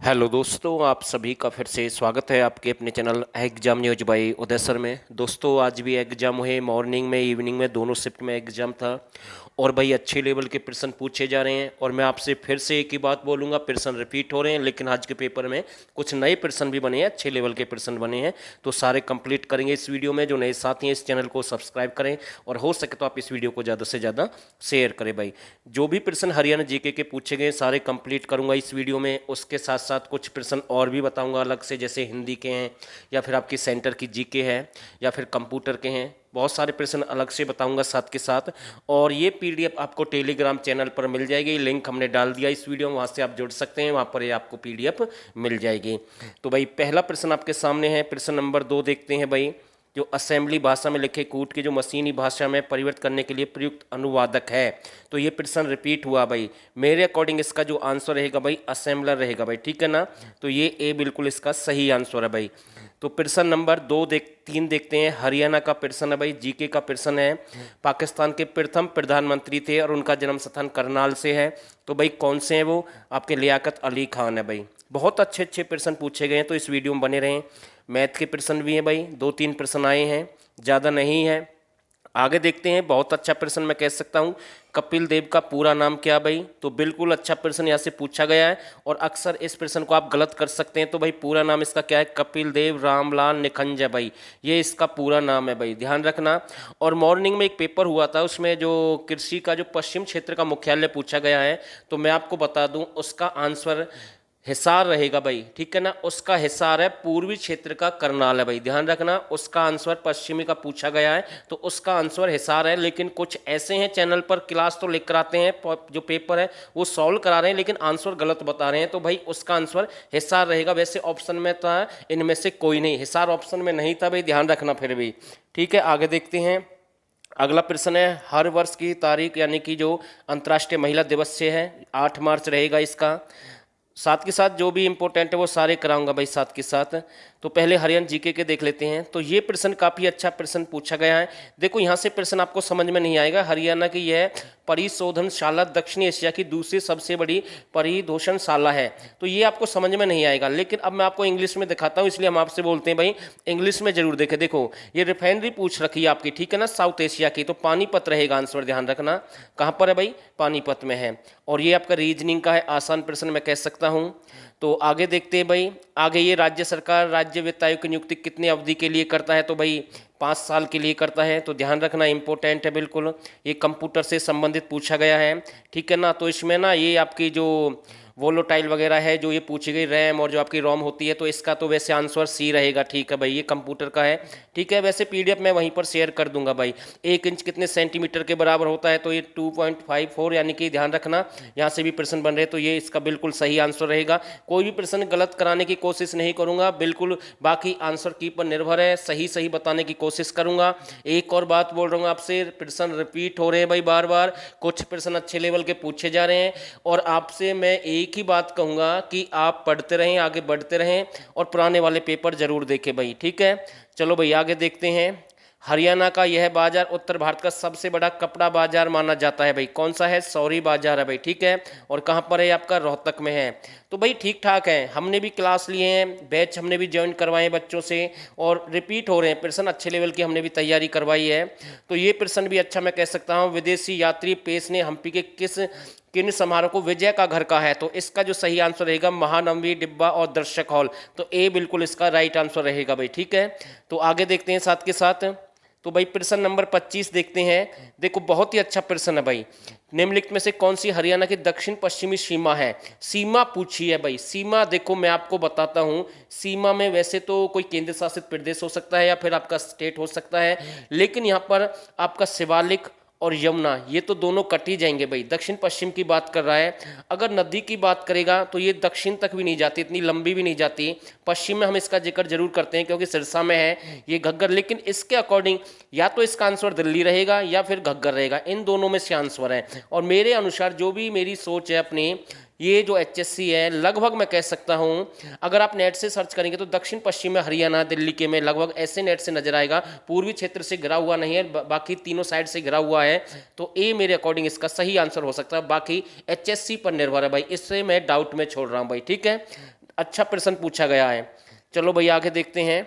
Hello दोस्तों, आप सभी का फिर से स्वागत है आपके अपने channel exam news by Uday sir में। दोस्तों आज भी एग्जाम हुए, मॉर्निंग में इवनिंग में दोनों शिफ्ट में एग्जाम था और भाई अच्छे लेवल के प्रश्न पूछे जा रहे हैं। और मैं आपसे फिर से एक ही बात बोलूँगा, प्रश्न रिपीट हो रहे हैं, लेकिन आज के पेपर में कुछ नए प्रश्न भी बने हैं, अच्छे लेवल के प्रश्न बने हैं, तो सारे कंप्लीट करेंगे इस वीडियो में। जो नए साथी हैं इस चैनल को सब्सक्राइब करें और हो सके तो आप इस वीडियो को ज़्यादा से ज़्यादा शेयर करें। भाई जो भी प्रश्न हरियाणा जीके के पूछे गए सारे कंप्लीट करूंगा इस वीडियो में। उसके साथ साथ कुछ प्रश्न और भी बताऊंगा अलग से, जैसे हिंदी के हैं या फिर आपकी सेंटर की जीके है या फिर कंप्यूटर के हैं, बहुत सारे प्रश्न अलग से बताऊंगा साथ के साथ। और ये पीडीएफ आपको टेलीग्राम चैनल पर मिल जाएगी, लिंक हमने डाल दिया इस वीडियो में, वहाँ से आप जुड़ सकते हैं, वहाँ पर ये आपको पीडीएफ मिल जाएगी। तो भाई पहला प्रश्न आपके सामने है, प्रश्न नंबर 2 देखते हैं। भाई जो असेंबली भाषा में लिखे कूट के जो मशीनी भाषा में परिवर्तित करने के लिए प्रयुक्त अनुवादक है, तो ये प्रश्न रिपीट हुआ भाई। मेरे अकॉर्डिंग इसका जो आंसर रहेगा भाई असेंबलर रहेगा भाई, ठीक है ना। तो ये ए बिल्कुल इसका सही आंसर है भाई। तो प्रश्न नंबर 3 देखते हैं। हरियाणा का प्रश्न है भाई, जीके का प्रश्न है। पाकिस्तान के प्रथम प्रधानमंत्री थे और उनका जन्म स्थान करनाल से है, तो भाई कौन से हैं वो? आपके लियाकत अली खान है भाई। बहुत अच्छे अच्छे प्रश्न पूछे गए हैं, तो इस वीडियो में बने रहें। मैथ के प्रश्न भी हैं भाई, 2-3 प्रश्न आए हैं, ज़्यादा नहीं है। आगे देखते हैं, बहुत अच्छा प्रश्न मैं कह सकता हूँ। कपिल देव का पूरा नाम क्या भाई? तो बिल्कुल अच्छा प्रश्न यहाँ से पूछा गया है और अक्सर इस प्रश्न को आप गलत कर सकते हैं। तो भाई पूरा नाम इसका क्या है? कपिल देव रामलाल निखंज भाई, ये इसका पूरा नाम है भाई, ध्यान रखना। और मॉर्निंग में एक पेपर हुआ था, उसमें जो कृषि का जो पश्चिम क्षेत्र का मुख्यालय पूछा गया है, तो मैं आपको बता दूं उसका आंसर हिसार रहेगा भाई, ठीक है ना। उसका हिसार है, पूर्वी क्षेत्र का करनाल है भाई, ध्यान रखना। उसका आंसर पश्चिमी का पूछा गया है तो उसका आंसर हिसार है। लेकिन कुछ ऐसे हैं चैनल पर क्लास तो लेकर आते हैं, जो पेपर है वो सॉल्व करा रहे हैं लेकिन आंसर गलत बता रहे हैं, तो भाई उसका आंसर हिसार रहेगा। वैसे ऑप्शन में था इनमें से कोई नहीं, हिसार ऑप्शन में नहीं था भाई, ध्यान रखना फिर भी, ठीक है। आगे देखते हैं, अगला प्रश्न है। हर वर्ष की तारीख यानी कि जो अंतर्राष्ट्रीय महिला दिवस से है, 8 मार्च रहेगा इसका। साथ के साथ जो भी इंपॉर्टेंट है वो सारे कराऊंगा भाई साथ के साथ। तो पहले हरियाणा जीके के देख लेते हैं। तो ये प्रश्न काफ़ी अच्छा प्रश्न पूछा गया है। देखो यहाँ से प्रश्न आपको समझ में नहीं आएगा। हरियाणा की यह परिशोधनशाला दक्षिण एशिया की दूसरी सबसे बड़ी परिदोषणशाला है, तो ये आपको समझ में नहीं आएगा। लेकिन अब मैं आपको इंग्लिश में दिखाता हूँ, इसलिए हम आपसे बोलते हैं भाई इंग्लिश में जरूर देखें। देखो ये रिफाइनरी पूछ रखी है आपकी, ठीक है ना, साउथ एशिया की, तो पानीपत रहेगा आंसर, ध्यान रखना। कहाँ पर है भाई? पानीपत में है। और ये आपका रीजनिंग का है, आसान प्रश्न मैं कह सकता हूँ। तो आगे देखते हैं भाई। आगे ये राज्य सरकार राज्य वित्त आयोग की नियुक्ति कितनी अवधि के लिए करता है? तो भाई 5 साल के लिए करता है, तो ध्यान रखना, इंपॉर्टेंट है बिल्कुल। ये कंप्यूटर से संबंधित पूछा गया है, ठीक है ना। तो इसमें ना ये आपकी जो वोलोटाइल वगैरह है जो ये पूछी गई, रैम और जो आपकी रोम होती है, तो इसका तो वैसे आंसर सी रहेगा, ठीक है भाई, ये कंप्यूटर का है, ठीक है। वैसे पीडीएफ मैं वहीं पर शेयर कर दूंगा भाई। 1 इंच कितने सेंटीमीटर के बराबर होता है? तो ये 2.54, यानी कि ध्यान रखना यहाँ से भी प्रश्न बन रहे, तो ये इसका बिल्कुल सही आंसर रहेगा। कोई भी प्रश्न गलत कराने की कोशिश नहीं करूंगा बिल्कुल, बाकी आंसर की पर निर्भर है, सही सही बताने की कोशिश करूंगा। एक और बात बोल रहा हूँ आपसे, प्रश्न रिपीट हो रहे हैं भाई बार बार, कुछ प्रश्न अच्छे लेवल के पूछे जा रहे हैं। और आपसे मैं एक ही बात कहूंगा कि आप पढ़ते रहें, आगे बढ़ते रहें और पुराने वाले पेपर जरूर देखें भाई, ठीक है। चलो भाई आगे देखते हैं। हरियाणा का यह बाजार उत्तर भारत का सबसे बड़ा कपड़ा बाजार माना जाता है भाई, कौन सा है? सौरी बाजार है भाई, ठीक है। और कहाँ पर है? आपका रोहतक में है। तो भाई ठीक ठाक है, हमने भी क्लास लिए हैं, बैच हमने भी ज्वाइन करवाए हैं बच्चों से, और रिपीट हो रहे हैं प्रश्न, अच्छे लेवल की हमने भी तैयारी करवाई है। तो ये प्रश्न भी अच्छा मैं कह सकता हूँ। विदेशी यात्री पेश ने हम्पी के किन समारोह को विजय का घर कहा है? तो इसका जो सही आंसर रहेगा महानवमी, डिब्बा और दर्शक हॉल, तो ए बिल्कुल इसका राइट आंसर रहेगा भाई, ठीक है। तो आगे देखते हैं साथ के साथ। तो भाई प्रश्न नंबर 25 देखते हैं। देखो बहुत ही अच्छा प्रश्न है भाई। निम्नलिखित में से कौन सी हरियाणा की दक्षिण पश्चिमी सीमा है? सीमा पूछी है भाई। सीमा देखो मैं आपको बताता हूं, सीमा में वैसे तो कोई केंद्र शासित प्रदेश हो सकता है या फिर आपका स्टेट हो सकता है, लेकिन यहाँ पर आपका शिवालिक और यमुना ये तो दोनों कट ही जाएंगे भाई। दक्षिण पश्चिम की बात कर रहा है, अगर नदी की बात करेगा तो ये दक्षिण तक भी नहीं जाती, इतनी लंबी भी नहीं जाती। पश्चिम में हम इसका जिक्र जरूर करते हैं क्योंकि सिरसा में है ये घग्गर, लेकिन इसके अकॉर्डिंग या तो इसका आंसर दिल्ली रहेगा या फिर घग्गर रहेगा, इन दोनों में से आंसर है। और मेरे अनुसार जो भी मेरी सोच है अपनी, ये जो एचएससी है लगभग मैं कह सकता हूँ, अगर आप नेट से सर्च करेंगे तो दक्षिण पश्चिम में हरियाणा दिल्ली के में लगभग ऐसे नेट से नजर आएगा, पूर्वी क्षेत्र से घिरा हुआ नहीं है, बाकी तीनों साइड से घिरा हुआ है। तो ए मेरे अकॉर्डिंग इसका सही आंसर हो सकता है, बाकी एचएससी पर निर्भर है भाई, इससे मैं डाउट में छोड़ रहा हूँ भाई, ठीक है। अच्छा प्रश्न पूछा गया है। चलो भाई आगे देखते हैं।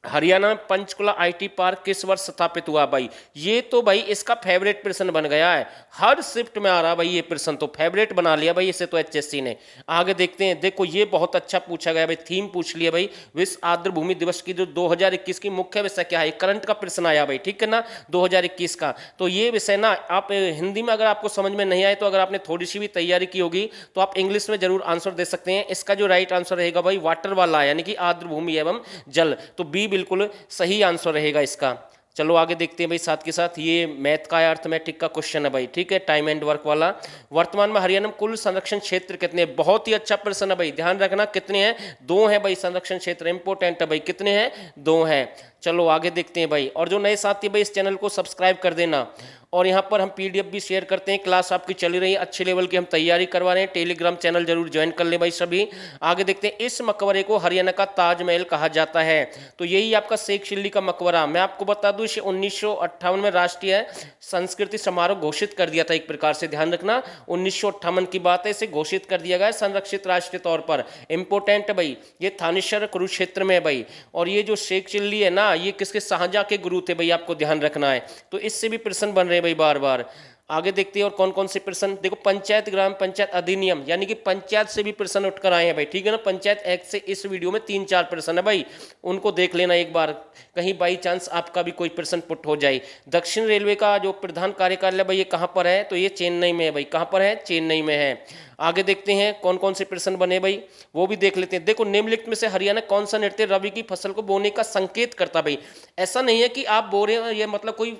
हरियाणा में पंचकुला आईटी पार्क किस वर्ष स्थापित हुआ भाई? ये तो भाई इसका फेवरेट प्रश्न बन गया है, हर शिफ्ट में आ रहा भाई ये प्रश्न, तो फेवरेट बना लिया भाई इसे तो एचएससी ने। आगे देखते हैं, देखो ये बहुत अच्छा पूछा गया भाई, थीम पूछ लिया भाई, विश्व आर्द्र भूमि दिवस की जो 2021 की मुख्य विषय क्या है, करंट का प्रश्न आया भाई, ठीक है ना, 2021 का। तो ये विषय ना आप हिंदी में अगर आपको समझ में नहीं आए तो अगर आपने थोड़ी सी भी तैयारी की होगी तो आप इंग्लिश में जरूर आंसर दे सकते हैं। इसका जो राइट आंसर रहेगा भाई वाटर वाला, यानी कि आर्द्र भूमि एवं जल, तो बी बिल्कुल सही आंसर रहेगा इसका। चलो आगे देखते हैं भाई, साथ के साथ ये मैथ का अर्थमेटिक का क्वेश्चन है भाई, ठीक है, टाइम एंड वर्क वाला। वर्तमान में हरियाणा में कुल संरक्षण क्षेत्र कितने हैं? बहुत ही अच्छा प्रश्न है भाई, ध्यान रखना कितने हैं, 2 हैं भाई संरक्षण क्षेत्र, इंपोर्टेंट है भाई, कितने हैं, 2 हैं। चलो आगे देखते हैं भाई, और जो नए साथी भाई इस चैनल को सब्सक्राइब कर देना, और यहाँ पर हम पीडीएफ भी शेयर करते हैं, क्लास आपकी चली रही है, अच्छे लेवल की हम तैयारी करवा रहे हैं, टेलीग्राम चैनल जरूर ज्वाइन कर ले भाई सभी। आगे देखते हैं, इस मकबरे को हरियाणा का ताजमहल कहा जाता है, तो यही आपका शेख चिल्ली का मकबरा। मैं आपको बता दूं इसे 1958 में राष्ट्रीय संस्कृति समारोह घोषित कर दिया था, एक प्रकार से ध्यान रखना 1958 की बात है, इसे घोषित कर दिया गया संरक्षित राष्ट्र के तौर पर। इंपोर्टेंट है भाई, ये थानेश्वर कुरुक्षेत्र में है भाई, और ये जो शेख चिल्ली है ना ये किसके, शाहजहां के गुरु थे भाई, आपको ध्यान रखना है। तो इससे भी प्रश्न बन रहे हैं भाई बार बार। आगे देखते हैं और कौन कौन से प्रश्न, देखो पंचायत ग्राम पंचायत अधिनियम, यानी कि पंचायत से भी प्रश्न उठकर आए हैं भाई, ठीक है ना, पंचायत एक्ट से इस वीडियो में 3-4 प्रश्न है भाई, उनको देख लेना एक बार, कहीं बाई चांस आपका भी कोई प्रश्न पुट हो जाए। दक्षिण रेलवे का जो प्रधान कार्यकालय भाई ये कहाँ पर है, तो ये चेन्नई में है भाई, कहाँ पर है, चेन्नई में है। आगे देखते हैं कौन कौन से प्रश्न बने भाई, वो भी देख लेते हैं। देखो निम्नलिखित में से हरियाणा कौन सा नृत्य रबी की फसल को बोने का संकेत करता भाई? ऐसा नहीं है कि आप बो रहे हो ये मतलब कोई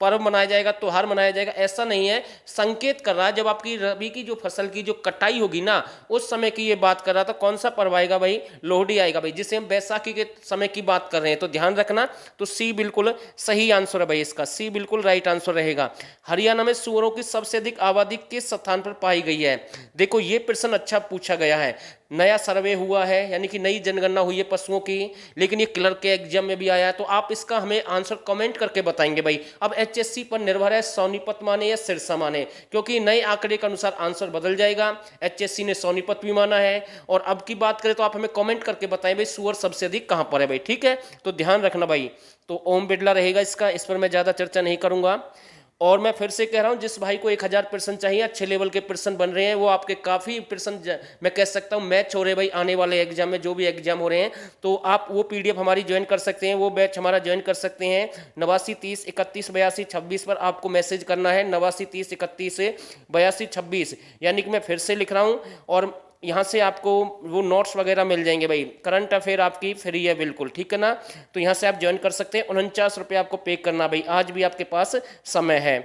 पर्व मनाया जाएगा, त्योहार मनाया जाएगा, ऐसा नहीं है, संकेत कर रहा है जब आपकी रबी की जो फसल की जो कटाई होगी ना उस समय की ये बात कर रहा था। कौन सा पर्व आएगा भाई, लोहड़ी आएगा भाई, जिसे हम बैसाखी के समय की बात कर रहे हैं, तो ध्यान रखना। तो सी बिल्कुल सही आंसर है भाई इसका, सी बिल्कुल राइट आंसर रहेगा। हरियाणा में सुअरों की सबसे अधिक आबादी किस स्थान पर पाई गई है? देखो ये प्रश्न अच्छा पूछा गया है, नया सर्वे हुआ है, यानी कि नई जनगणना हुई है पशुओं की, लेकिन ये क्लर्क के एग्जाम में भी आया है, तो आप इसका हमें आंसर कमेंट करके बताएंगे भाई। अब एचएससी पर निर्भर है सोनीपत माने या सिरसा माने, क्योंकि नए आंकड़े के अनुसार आंसर बदल जाएगा। एचएससी ने सोनीपत भी माना है, और अब की बात करें तो आप हमें कमेंट करके बताएं भाई सुअर सबसे अधिक कहां पर है भाई, ठीक है, तो ध्यान रखना भाई। तो ओम बिरला रहेगा इसका, इस पर मैं ज्यादा चर्चा नहीं करूंगा। और मैं फिर से कह रहा हूं, जिस भाई को 1000 प्रश्न चाहिए, अच्छे लेवल के प्रश्न बन रहे हैं, वो आपके काफ़ी प्रश्न मैं कह सकता हूं मैच हो रहे हैं भाई आने वाले एग्जाम में, जो भी एग्जाम हो रहे हैं, तो आप वो पीडीएफ हमारी ज्वाइन कर सकते हैं, वो बैच हमारा ज्वाइन कर सकते हैं। 89 30 31 82 26 पर आपको मैसेज करना है, 89 30 31 82 26, यानी कि मैं फिर से लिख रहा हूँ, और यहाँ से आपको वो नोट्स वगैरह मिल जाएंगे भाई, करंट अफेयर आपकी फ्री है बिल्कुल, ठीक है ना, तो यहाँ से आप ज्वाइन कर सकते हैं। 49 रुपये आपको पे करना भाई, आज भी आपके पास समय है।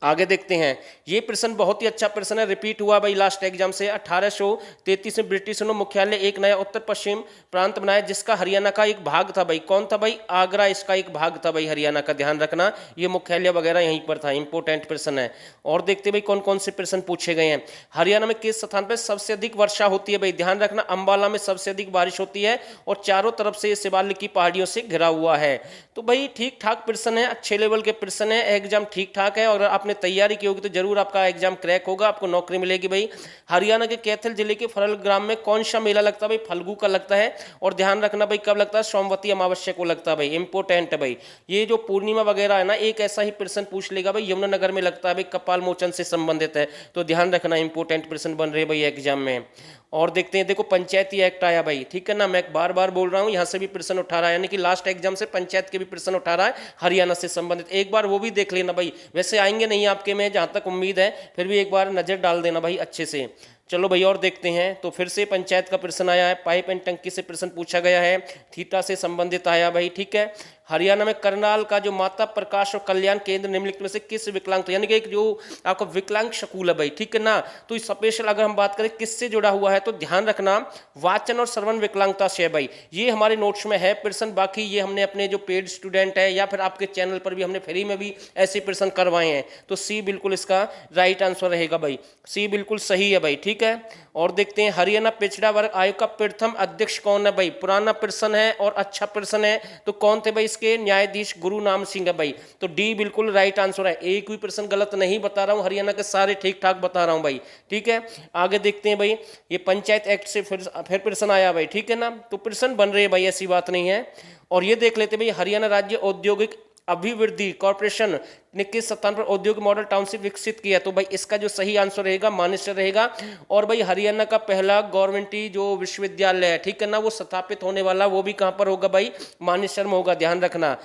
आगे देखते हैं, ये प्रश्न बहुत ही अच्छा प्रश्न है, रिपीट हुआ भाई लास्ट एग्जाम से। 1833 में ब्रिटिशों ने मुख्यालय एक नया उत्तर पश्चिम प्रांत बनाया, जिसका हरियाणा का एक भाग था भाई, कौन था भाई, आगरा इसका एक भाग था भाई हरियाणा का, ध्यान रखना, ये मुख्यालय वगैरह यहीं पर था, इंपोर्टेंट प्रश्न है। और देखते भाई कौन कौन से प्रश्न पूछे गए हैं। हरियाणा में किस स्थान पर सबसे अधिक वर्षा होती है भाई? ध्यान रखना, अंबाला में सबसे अधिक बारिश होती है, और चारों तरफ से शिवालिक की पहाड़ियों से घिरा हुआ है। तो भाई ठीक ठाक प्रश्न है, अच्छे लेवल के प्रश्न है, एग्जाम ठीक ठाक है, और आपने तैयारी की होगी तो जरूर आपका एग्जाम क्रैक होगा, आपको नौकरी मिलेगी भाई। हरियाणा के कैथल जिले के फरल ग्राम में कौन सा मेला लगता है भाई? फल्गु का लगता है, और ध्यान रखना भाई कब लगता है, सोमवती अमावस्या को लगता है भाई, इंपोर्टेंट है भाई। ये जो पूर्णिमा वगैरह है ना, एक ऐसा ही प्रश्न पूछ लेगा भाई, यमुनानगर में लगता है भाई, कपाल मोचन से संबंधित है, तो ध्यान रखना, इंपोर्टेंट प्रश्न बन रहे भाई एग्जाम में। और देखते हैं, देखो पंचायती एक्ट आया भाई, ठीक है ना, मैं बार बार बोल रहा हूँ, यहाँ से भी प्रश्न उठा रहा है, यानी कि लास्ट एग्जाम से पंचायत के भी प्रश्न उठा रहा है हरियाणा से संबंधित, एक बार वो भी देख लेना भाई, वैसे आएंगे नहीं आपके में जहाँ तक उम्मीद है, फिर भी एक बार नजर डाल देना भाई अच्छे से। चलो भाई और देखते हैं, तो फिर से पंचायत का प्रश्न आया है, पाइप एंड टंकी से प्रश्न पूछा गया है, थीटा से संबंधित आया भाई, ठीक है। हरियाणा में करनाल का जो माता प्रकाश और कल्याण केंद्र निम्नलिखित में से किस विकलांग, यानी कि एक जो आपका विकलांग स्कूल है भाई, ठीक है ना, तो स्पेशल अगर हम बात करें किससे जुड़ा हुआ है, तो ध्यान रखना वाचन और श्रवण विकलांगता से भाई, ये हमारे नोट्स में है प्रश्न, बाकी ये हमने अपने जो पेड स्टूडेंट है या फिर आपके चैनल पर भी हमने फ्री में भी ऐसे प्रश्न करवाए हैं, तो सी बिल्कुल इसका राइट आंसर रहेगा भाई, सी बिल्कुल सही है भाई, ठीक है। और देखते हैं हरियाणा पिछड़ा वर्ग आयोग का प्रथम अध्यक्ष कौन है भाई। पुराना प्रश्न है और अच्छा प्रश्न है, तो कौन थे भाई इसके न्यायाधीश गुरु नाम सिंह है भाई। तो डी बिल्कुल राइट आंसर है, एक भी प्रश्न गलत नहीं बता रहा हूं, हरियाणा के सारे ठीक ठाक बता रहा हूं भाई। ठीक है, आगे देखते हैं भाई, ये पंचायत एक्ट से फिर प्रश्न आया भाई। ठीक है ना, तो प्रश्न बन रहे हैं भाई, ऐसी बात नहीं है। और ये देख लेते भाई, हरियाणा राज्य औद्योगिक अभिवृद्धि कॉर्पोरेशन ने किस स्थान पर औद्योगिक मॉडल टाउनशिप विकसित किया। तो भाई इसका जो सही आंसर रहेगा मानेसर रहेगा। और भाई हरियाणा का पहला गवर्नमेंटी जो विश्वविद्यालय है, ठीक है ना, वो स्थापित होने वाला वो भी कहाँ पर होगा भाई, मानेसर में होगा, ध्यान रखना।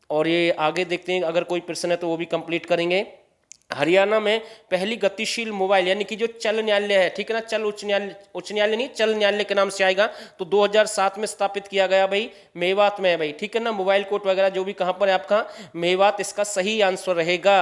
और ये आगे देखते हैं, अगर कोई प्रश्न है तो वो भी कंप्लीट करेंगे। हरियाणा में पहली गतिशील मोबाइल यानी कि जो चल न्यायालय है, ठीक है ना, चल उच्च न्यायालय नहीं, चल न्यायालय के नाम से आएगा, तो 2007 में स्थापित किया गया भाई, मेवात में है भाई। ठीक है ना, मोबाइल कोर्ट वगैरह जो भी कहां पर है आपका, मेवात इसका सही आंसर रहेगा।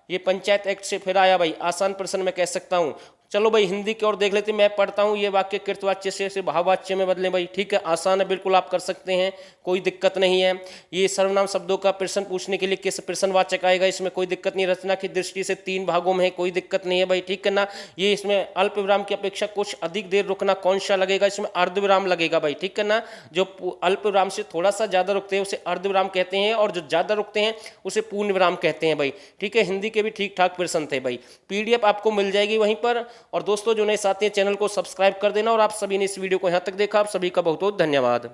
ये पंचायत एक्ट से फिर आया भाई, आसान प्रश्न मैं कह सकता हूं। चलो भाई हिंदी की ओर देख लेते हैं, मैं पढ़ता हूं, ये वाक्य कृतवाच्य से भाववाच्य में बदले भाई। ठीक है, आसान है, बिल्कुल आप कर सकते हैं, कोई दिक्कत नहीं है। ये सर्वनाम शब्दों का प्रश्न पूछने के लिए किस प्रश्नवाचक आएगा, इसमें कोई दिक्कत नहीं, रचना की दृष्टि से 3 भागों में है, कोई दिक्कत नहीं है भाई। ठीक है ना, ये इसमें अल्प विराम की अपेक्षा कुछ अधिक देर रुकना कौन सा लगेगा, इसमें अर्धविराम लगेगा भाई। ठीक है ना, जो अल्प विराम से थोड़ा सा ज्यादा रुकते हैं उसे अर्धविराम कहते हैं, और जो ज्यादा रुकते हैं उसे पूर्ण विराम कहते हैं भाई। ठीक है, हिंदी के भी ठीक ठाक प्रश्न थे भाई, पीडीएफ आपको मिल जाएगी वहीं पर। और दोस्तों जो नए साथी हैं, चैनल को सब्सक्राइब कर देना। और आप सभी ने इस वीडियो को यहाँ तक देखा, आप सभी का बहुत बहुत धन्यवाद।